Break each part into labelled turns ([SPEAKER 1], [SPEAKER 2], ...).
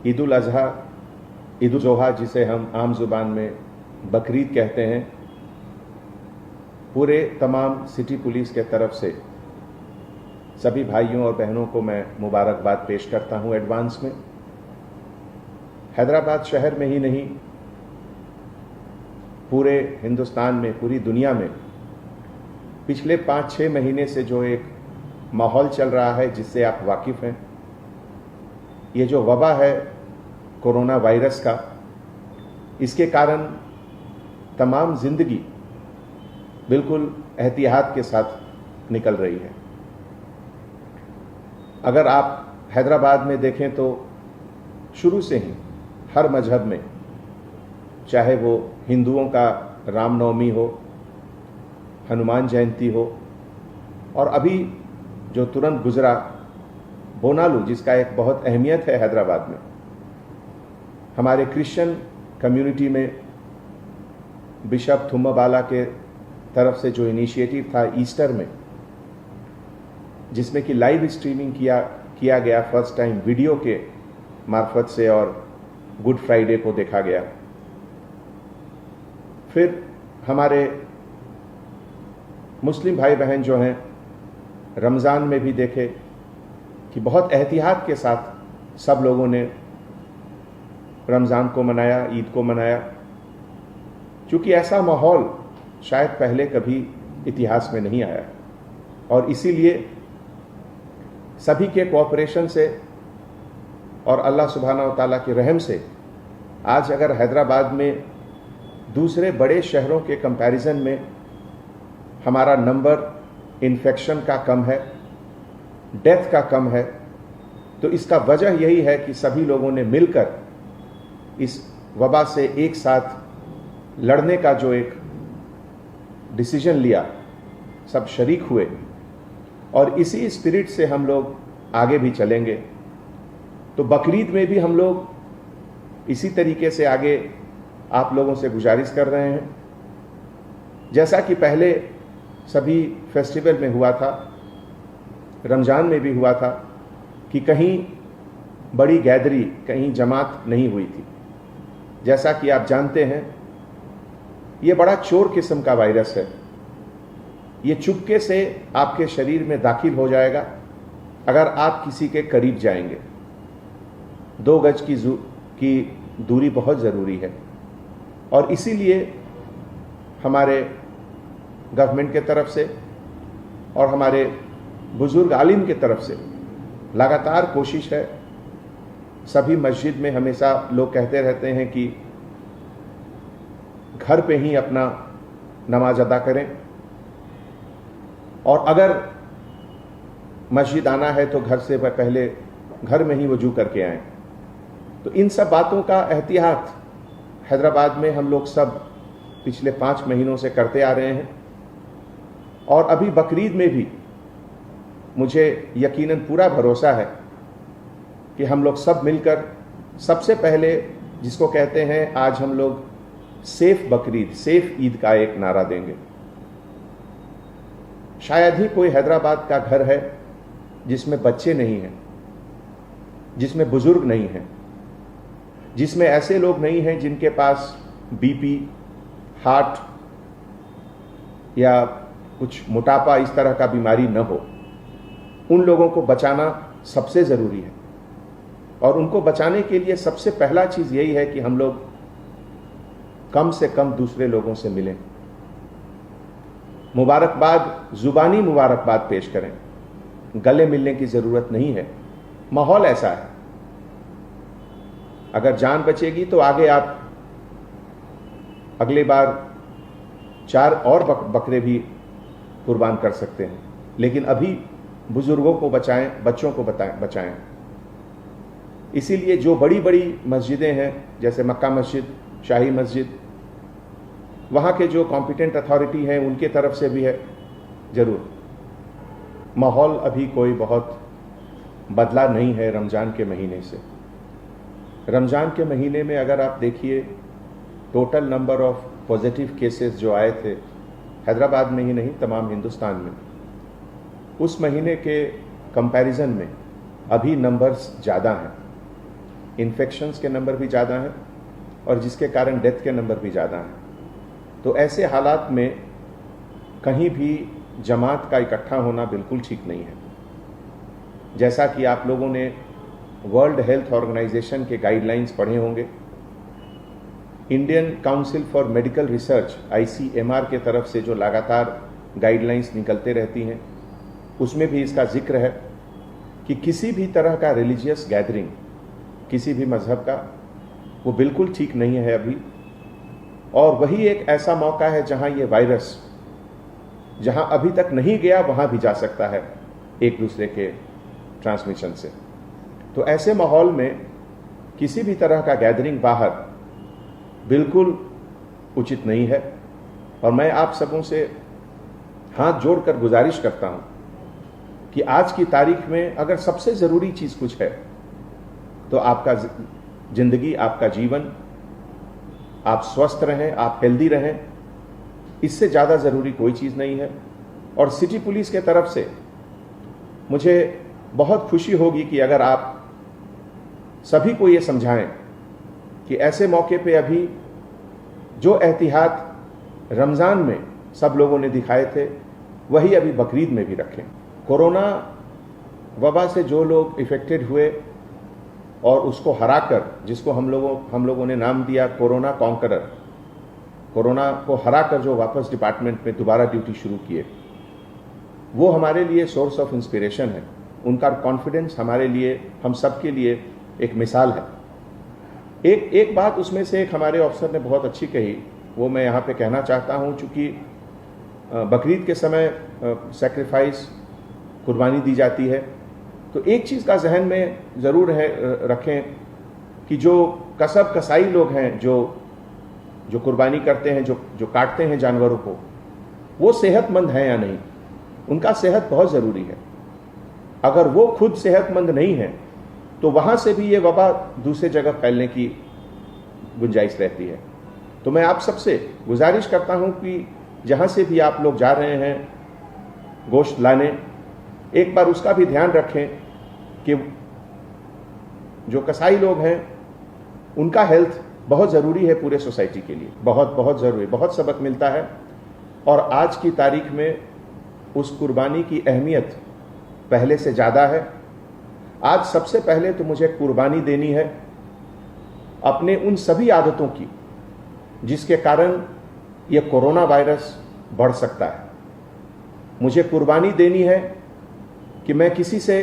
[SPEAKER 1] ईद उल अज़हा, ईद उल ज़ुहा जिसे हम आम ज़ुबान में बकरीद कहते हैं, पूरे तमाम सिटी पुलिस के तरफ से सभी भाइयों और बहनों को मैं मुबारकबाद पेश करता हूं एडवांस में। हैदराबाद शहर में ही नहीं, पूरे हिंदुस्तान में, पूरी दुनिया में पिछले 5-6 महीने से जो एक माहौल चल रहा है जिससे आप वाकिफ़ हैं, ये जो वबा है कोरोना वायरस का, इसके कारण तमाम ज़िंदगी बिल्कुल एहतियात के साथ निकल रही है। अगर आप हैदराबाद में देखें तो शुरू से ही हर मजहब में, चाहे वो हिंदुओं का रामनवमी हो, हनुमान जयंती हो, और अभी जो तुरंत गुजरा बोनालू, जिसका एक बहुत अहमियत है हैदराबाद में, हमारे क्रिश्चियन कम्युनिटी में बिशप थुम्माबाला के तरफ से जो इनिशिएटिव था ईस्टर में, जिसमें कि लाइव स्ट्रीमिंग किया गया फर्स्ट टाइम वीडियो के मार्फत से, और गुड फ्राइडे को देखा गया। फिर हमारे मुस्लिम भाई बहन जो हैं, रमज़ान में भी देखे कि बहुत एहतियात के साथ सब लोगों ने रमज़ान को मनाया, ईद को मनाया, क्योंकि ऐसा माहौल शायद पहले कभी इतिहास में नहीं आया, और इसीलिए सभी के कोऑपरेशन से और अल्लाह सुब्हानहू व तआला के रहम से आज अगर हैदराबाद में दूसरे बड़े शहरों के कंपैरिजन में हमारा नंबर इन्फेक्शन का कम है, डेथ का कम है, तो इसका वजह यही है कि सभी लोगों ने मिलकर इस वबा से एक साथ लड़ने का जो एक डिसीजन लिया, सब शरीक हुए, और इसी स्पिरिट से हम लोग आगे भी चलेंगे। तो बकरीद में भी हम लोग इसी तरीके से आगे आप लोगों से गुजारिश कर रहे हैं, जैसा कि पहले सभी फेस्टिवल में हुआ था, रमज़ान में भी हुआ था, कि कहीं बड़ी गैदरी, कहीं जमात नहीं हुई थी। जैसा कि आप जानते हैं, ये बड़ा चोर किस्म का वायरस है। ये चुपके से आपके शरीर में दाखिल हो जाएगा अगर आप किसी के करीब जाएंगे। 2 गज की दूरी बहुत ज़रूरी है, और इसीलिए हमारे गवर्नमेंट के तरफ से और हमारे बुज़ुर्ग आलिम के तरफ से लगातार कोशिश है। सभी मस्जिद में हमेशा लोग कहते रहते हैं कि घर पे ही अपना नमाज अदा करें, और अगर मस्जिद आना है तो घर से पहले घर में ही वजू करके आएं। तो इन सब बातों का एहतियात हैदराबाद में हम लोग सब पिछले 5 महीनों से करते आ रहे हैं, और अभी बकरीद में भी मुझे यकीनन पूरा भरोसा है कि हम लोग सब मिलकर सबसे पहले, जिसको कहते हैं आज हम लोग सेफ बकरीद, सेफ ईद का एक नारा देंगे। शायद ही कोई हैदराबाद का घर है जिसमें बच्चे नहीं हैं, जिसमें बुजुर्ग नहीं हैं, जिसमें ऐसे लोग नहीं हैं जिनके पास बीपी, हार्ट या कुछ मोटापा, इस तरह का बीमारी न हो। उन लोगों को बचाना सबसे ज़रूरी है, और उनको बचाने के लिए सबसे पहला चीज़ यही है कि हम लोग कम से कम दूसरे लोगों से मिलें, मुबारकबाद, ज़ुबानी मुबारकबाद पेश करें। गले मिलने की ज़रूरत नहीं है, माहौल ऐसा है। अगर जान बचेगी तो आगे आप अगले बार 4 और बकरे भी कुर्बान कर सकते हैं, लेकिन अभी बुजुर्गों को बचाएं, बच्चों को बचाएं। इसीलिए जो बड़ी बड़ी मस्जिदें हैं, जैसे मक्का मस्जिद, शाही मस्जिद, वहाँ के जो कॉम्पिटेंट अथॉरिटी हैं उनके तरफ से भी है, ज़रूर। माहौल अभी कोई बहुत बदला नहीं है रमज़ान के महीने से। रमज़ान के महीने में अगर आप देखिए, total number of positive cases जो आए थे हैदराबाद में ही नहीं, तमाम हिंदुस्तान में, उस महीने के कंपैरिजन में अभी नंबर्स ज़्यादा हैं। इन्फेक्शंस के नंबर भी ज़्यादा हैं और जिसके कारण डेथ के नंबर भी ज़्यादा हैं। तो ऐसे हालात में कहीं भी जमात का इकट्ठा होना बिल्कुल ठीक नहीं है। जैसा कि आप लोगों ने वर्ल्ड हेल्थ ऑर्गेनाइजेशन के गाइडलाइंस पढ़े होंगे, Indian council for medical research ICMR के तरफ से जो लगातार गाइडलाइंस निकलते रहती हैं, उसमें भी इसका जिक्र है कि किसी भी तरह का रिलीजियस गैदरिंग किसी भी मजहब का वो बिल्कुल ठीक नहीं है अभी। और वही एक ऐसा मौका है जहां ये वायरस जहां अभी तक नहीं गया वहां भी जा सकता है एक दूसरे के ट्रांसमिशन से। तो ऐसे माहौल में किसी भी तरह का गैदरिंग बाहर बिल्कुल उचित नहीं है। और मैं आप सबों से हाथ जोड़कर गुजारिश करता हूं कि आज की तारीख में अगर सबसे ज़रूरी चीज़ कुछ है तो आपका जिंदगी, आपका जीवन, आप स्वस्थ रहें, आप हेल्दी रहें, इससे ज़्यादा ज़रूरी कोई चीज़ नहीं है। और सिटी पुलिस के तरफ से मुझे बहुत खुशी होगी कि अगर आप सभी को ये समझाएं कि ऐसे मौके पे अभी जो एहतियात रमज़ान में सब लोगों ने दिखाए थे वही अभी बकरीद में भी रखें। कोरोना वबा से जो लोग इफ़ेक्टेड हुए और उसको हराकर, जिसको हम लोगों ने नाम दिया कोरोना कॉन्करर, कोरोना को हराकर जो वापस डिपार्टमेंट में दोबारा ड्यूटी शुरू किए, वो हमारे लिए सोर्स ऑफ इंस्पिरेशन है। उनका कॉन्फिडेंस हमारे लिए, हम सब के लिए एक मिसाल है। एक बात उसमें से एक हमारे ऑफिसर ने बहुत अच्छी कही, वो मैं यहाँ पे कहना चाहता हूँ। चूँकि बकरीद के समय सैक्रिफाइस, कुर्बानी दी जाती है, तो एक चीज़ का जहन में ज़रूर रखें कि जो कसब कसाई लोग हैं, जो कुर्बानी करते हैं, जो काटते हैं जानवरों को, वो सेहतमंद हैं या नहीं। उनका सेहत बहुत ज़रूरी है। अगर वो खुद सेहतमंद नहीं है तो वहाँ से भी ये वबा दूसरे जगह फैलने की गुंजाइश रहती है। तो मैं आप सबसे गुजारिश करता हूँ कि जहाँ से भी आप लोग जा रहे हैं गोश्त लाने, एक बार उसका भी ध्यान रखें कि जो कसाई लोग हैं उनका हेल्थ बहुत ज़रूरी है पूरे सोसाइटी के लिए, बहुत ज़रूरी, बहुत सबक मिलता है। और आज की तारीख में उस कुर्बानी की अहमियत पहले से ज़्यादा है। आज सबसे पहले तो मुझे कुर्बानी देनी है अपने उन सभी आदतों की जिसके कारण ये कोरोना वायरस बढ़ सकता है। मुझे कुर्बानी देनी है कि मैं किसी से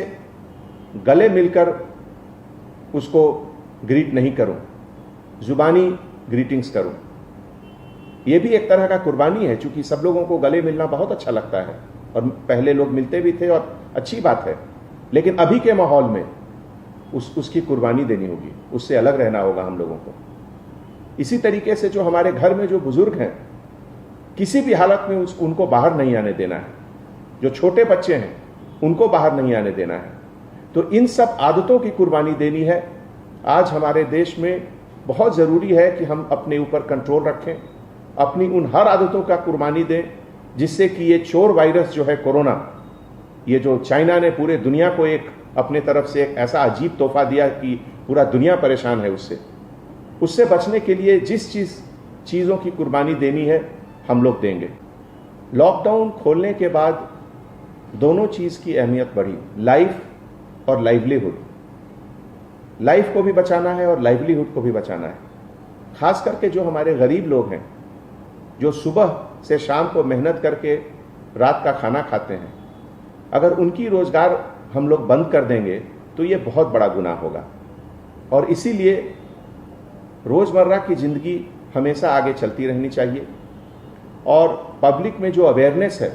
[SPEAKER 1] गले मिलकर उसको ग्रीट नहीं करूं, जुबानी ग्रीटिंग्स करूं। यह भी एक तरह का कुर्बानी है, क्योंकि सब लोगों को गले मिलना बहुत अच्छा लगता है और पहले लोग मिलते भी थे और अच्छी बात है। लेकिन अभी के माहौल में उसकी कुर्बानी देनी होगी, उससे अलग रहना होगा हम लोगों को। इसी तरीके से जो हमारे घर में जो बुजुर्ग हैं, किसी भी हालत में उनको बाहर नहीं आने देना है। जो छोटे बच्चे हैं उनको बाहर नहीं आने देना है। तो इन सब आदतों की कुर्बानी देनी है। आज हमारे देश में बहुत ज़रूरी है कि हम अपने ऊपर कंट्रोल रखें, अपनी उन हर आदतों का कुर्बानी दें जिससे कि ये चोर वायरस जो है कोरोना, ये जो चाइना ने पूरे दुनिया को एक अपने तरफ से एक ऐसा अजीब तोहफा दिया कि पूरा दुनिया परेशान है उससे बचने के लिए जिस चीज़ों की कुर्बानी देनी है हम लोग देंगे। लॉकडाउन खोलने के बाद दोनों चीज़ की अहमियत बढ़ी, लाइफ और लाइवलीहुड। लाइफ को भी बचाना है और लाइवलीहुड को भी बचाना है। खास करके जो हमारे गरीब लोग हैं, जो सुबह से शाम को मेहनत करके रात का खाना खाते हैं, अगर उनकी रोज़गार हम लोग बंद कर देंगे तो ये बहुत बड़ा गुनाह होगा। और इसीलिए रोज़मर्रा की ज़िंदगी हमेशा आगे चलती रहनी चाहिए। और पब्लिक में जो अवेयरनेस है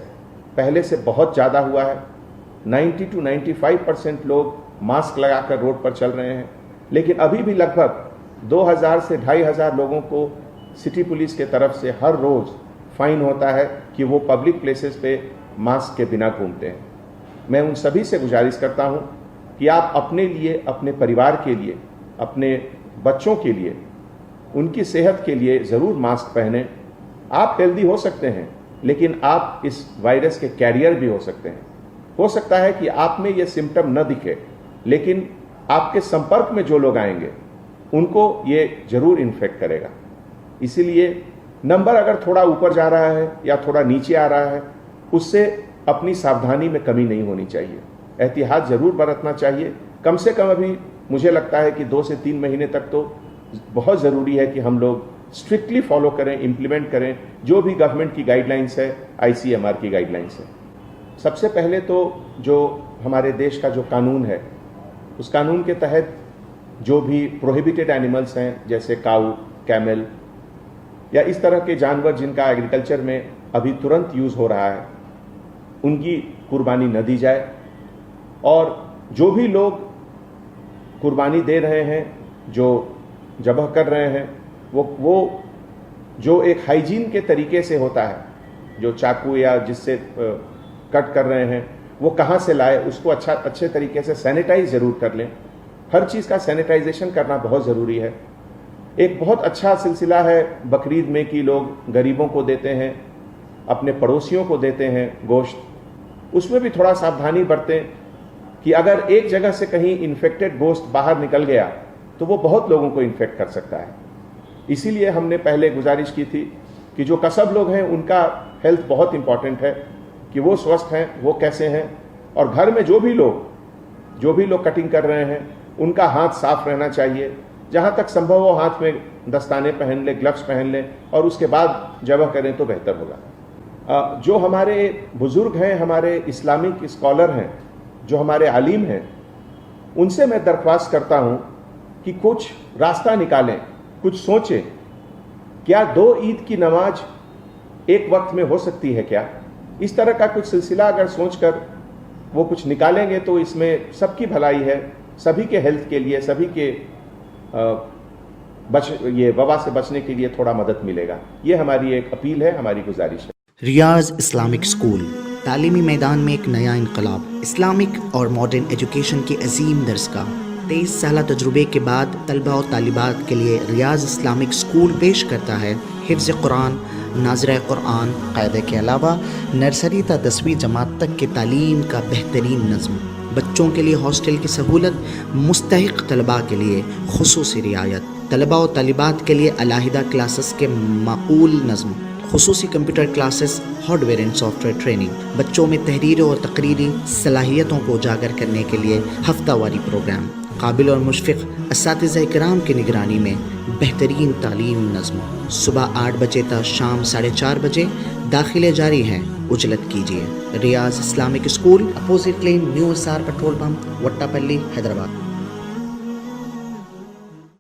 [SPEAKER 1] पहले से बहुत ज़्यादा हुआ है। 90 to 95% लोग मास्क लगाकर रोड पर चल रहे हैं, लेकिन अभी भी लगभग 2000 से 2500 लोगों को सिटी पुलिस के तरफ से हर रोज़ फाइन होता है कि वो पब्लिक प्लेसेस पे मास्क के बिना घूमते हैं। मैं उन सभी से गुजारिश करता हूं कि आप अपने लिए, अपने परिवार के लिए, अपने बच्चों के लिए, उनकी सेहत के लिए ज़रूर मास्क पहनें। आप हेल्दी हो सकते हैं, लेकिन आप इस वायरस के कैरियर भी हो सकते हैं। हो सकता है कि आप में ये सिम्टम न दिखे, लेकिन आपके संपर्क में जो लोग आएंगे उनको ये जरूर इन्फेक्ट करेगा। इसीलिए नंबर अगर थोड़ा ऊपर जा रहा है या थोड़ा नीचे आ रहा है, उससे अपनी सावधानी में कमी नहीं होनी चाहिए, एहतियात जरूर बरतना चाहिए। कम से कम अभी मुझे लगता है कि 2 से 3 महीने तक तो बहुत ज़रूरी है कि हम लोग स्ट्रिक्टली फॉलो करें, इम्प्लीमेंट करें जो भी गवर्नमेंट की गाइडलाइंस है, ICMR की गाइडलाइंस है। सबसे पहले तो जो हमारे देश का जो कानून है, उस कानून के तहत जो भी प्रोहिबिटेड एनिमल्स हैं, जैसे काऊ, कैमल या इस तरह के जानवर जिनका एग्रीकल्चर में अभी तुरंत यूज़ हो रहा है, उनकी कुर्बानी न दी जाए। और जो भी लोग कुर्बानी दे रहे हैं, जो ज़बह कर रहे हैं, वो जो एक हाइजीन के तरीके से होता है, जो चाकू या जिससे कट कर रहे हैं, वो कहाँ से लाए, उसको अच्छे तरीके से सैनिटाइज ज़रूर कर लें। हर चीज़ का सैनिटाइजेशन करना बहुत ज़रूरी है। एक बहुत अच्छा सिलसिला है बकरीद में कि लोग गरीबों को देते हैं, अपने पड़ोसियों को देते हैं गोश्त। उसमें भी थोड़ा सावधानी बरतें कि अगर एक जगह से कहीं इन्फेक्टेड गोश्त बाहर निकल गया तो वो बहुत लोगों को इन्फेक्ट कर सकता है। इसीलिए हमने पहले गुजारिश की थी कि जो कसब लोग हैं उनका हेल्थ बहुत इंपॉर्टेंट है, कि वो स्वस्थ हैं, वो कैसे हैं, और घर में जो भी लोग कटिंग कर रहे हैं उनका हाथ साफ रहना चाहिए। जहाँ तक संभव हो हाथ में दस्ताने पहन लें, ग्लव्स पहन लें, और उसके बाद ज़बह करें तो बेहतर होगा। जो हमारे बुज़ुर्ग हैं, हमारे इस्लामिक स्कॉलर हैं, जो हमारे आलिम हैं, उनसे मैं दरख्वास्त करता हूँ कि कुछ रास्ता निकालें, कुछ सोचें। क्या 2 ईद की नमाज एक वक्त में हो सकती है क्या? इस तरह का कुछ सिलसिला अगर सोचकर वो कुछ निकालेंगे तो इसमें सबकी भलाई है, सभी के हेल्थ के लिए, सभी के ये वबा से बचने के लिए थोड़ा मदद मिलेगा। ये हमारी एक अपील है, हमारी गुजारिश है।
[SPEAKER 2] रियाज इस्लामिक स्कूल तालीमी मैदान में एक नया इनकलाब। इस्लामिक और मॉडर्न एजुकेशन की अजीम दरसगाह। 23 साल तजुर्बे के बाद तलबा और तालिबात के लिए रियाज इस्लामिक स्कूल पेश करता है हिफ्ज़ कुरान, नाज़िरा कुरान, क़ायदे के अलावा नर्सरी ता 10वीं जमात तक की तालीम का बेहतरीन नज़्म। बच्चों के लिए हॉस्टल की सहूलत, मुस्तहिक़ तलबा के लिए खुसूसी रियायत, तलबा और तालिबात के लिए अलहदा क्लासेस के माकूल नज़्म, खुसूसी computer classes, hardware and software training, बच्चों में तहरीरी और तकरीरी सलाहियतों को उजागर करने के लिए हफ्तावारी प्रोग्राम, काबिल और मुशफ़िक़ असातिज़ा इकराम की निगरानी में बेहतरीन तालीम नज़्म। सुबह 8 बजे तक शाम 4:30 बजे दाखिले जारी हैं, उजलत कीजिए। Riyaz Islamic school, opposite lane, new SR petrol pump, Vattapalli, Hyderabad.